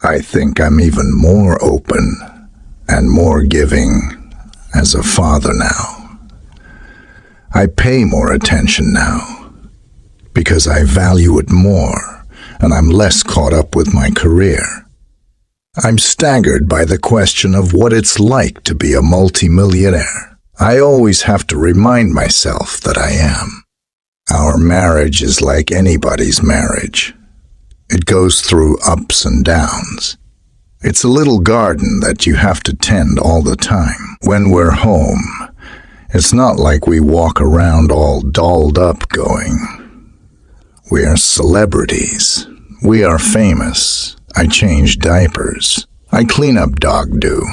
I think I'm even more open and more giving as a father now. I pay more attention now because I value it more and I'm less caught up with my career. I'm staggered by the question of what it's like to be a multimillionaire. I always have to remind myself that I am. Our marriage is like anybody's marriage. It goes through ups and downs. It's a little garden that you have to tend all the time. When we're home, it's not like we walk around all dolled up going, "We are celebrities. We are famous. I change diapers. I clean up dog doo."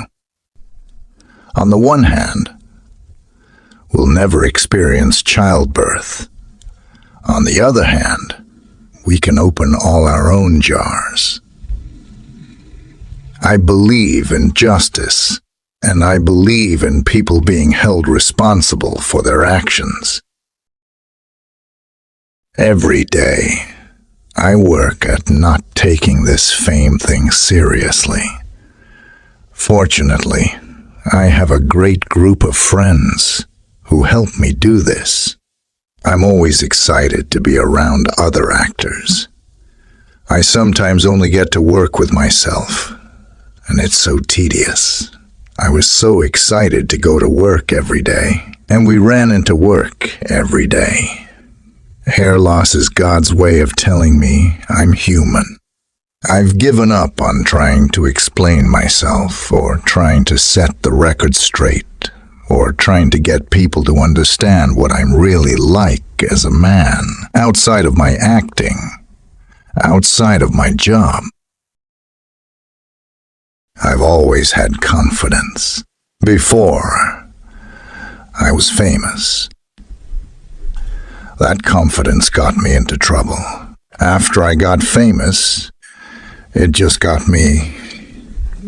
On the one hand, we'll never experience childbirth. On the other hand, we can open all our own jars. I believe in justice, and I believe in people being held responsible for their actions. Every day, I work at not taking this fame thing seriously. Fortunately, I have a great group of friends who help me do this. I'm always excited to be around other actors. I sometimes only get to work with myself, and it's so tedious. I was so excited to go to work every day, and we ran into work every day. Hair loss is God's way of telling me I'm human. I've given up on trying to explain myself or trying to set the record straight or trying to get people to understand what I'm really like as a man, outside of my acting, outside of my job. I've always had confidence. Before I was famous. That confidence got me into trouble. After I got famous, it just got me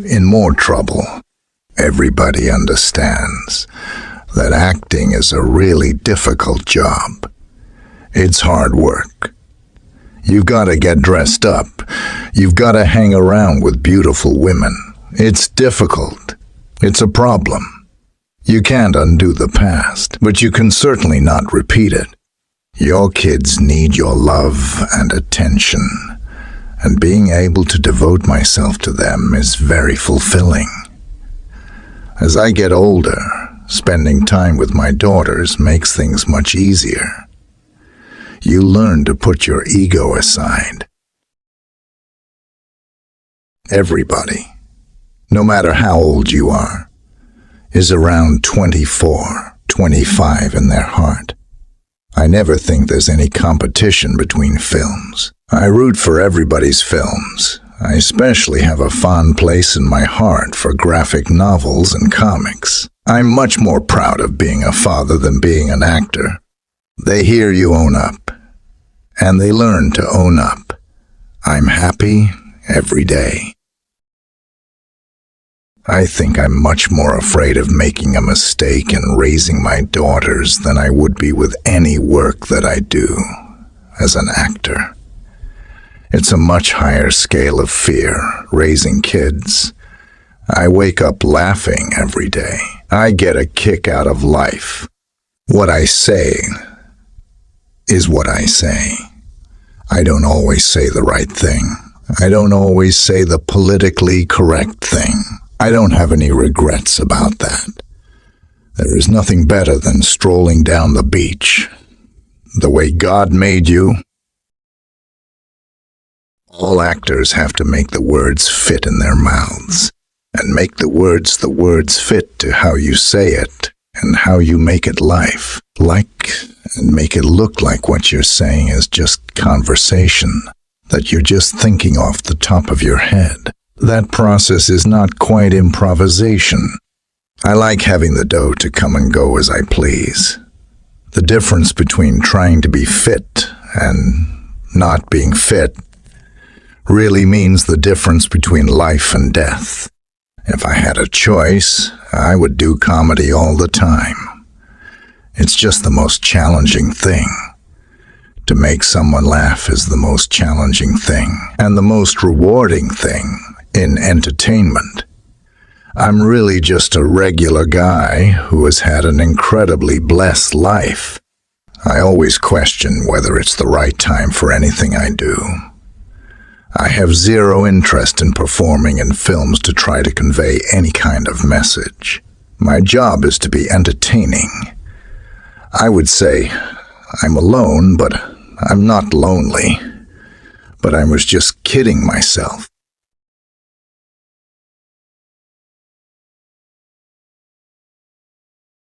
in more trouble. Everybody understands that acting is a really difficult job. It's hard work. You've got to get dressed up. You've got to hang around with beautiful women. It's difficult. It's a problem. You can't undo the past, but you can certainly not repeat it. Your kids need your love and attention, and being able to devote myself to them is very fulfilling. As I get older, spending time with my daughters makes things much easier. You learn to put your ego aside. Everybody, no matter how old you are, is around 24, 25 in their heart. I never think there's any competition between films. I root for everybody's films. I especially have a fond place in my heart for graphic novels and comics. I'm much more proud of being a father than being an actor. They hear you own up, and they learn to own up. I'm happy every day. I think I'm much more afraid of making a mistake in raising my daughters than I would be with any work that I do as an actor. It's a much higher scale of fear, raising kids. I wake up laughing every day. I get a kick out of life. What I say is what I say. I don't always say the right thing. I don't always say the politically correct thing. I don't have any regrets about that. There is nothing better than strolling down the beach, the way God made you. All actors have to make the words fit in their mouths, and make the words fit to how you say it and how you make it life. And make it look like what you're saying is just conversation, that you're just thinking off the top of your head. That process is not quite improvisation. I like having the dough to come and go as I please. The difference between trying to be fit and not being fit really means the difference between life and death. If I had a choice, I would do comedy all the time. It's just the most challenging thing. To make someone laugh is the most challenging thing, and the most rewarding thing in entertainment. I'm really just a regular guy who has had an incredibly blessed life. I always question whether it's the right time for anything I do. I have zero interest in performing in films to try to convey any kind of message. My job is to be entertaining. I would say I'm alone, but I'm not lonely. But I was just kidding myself.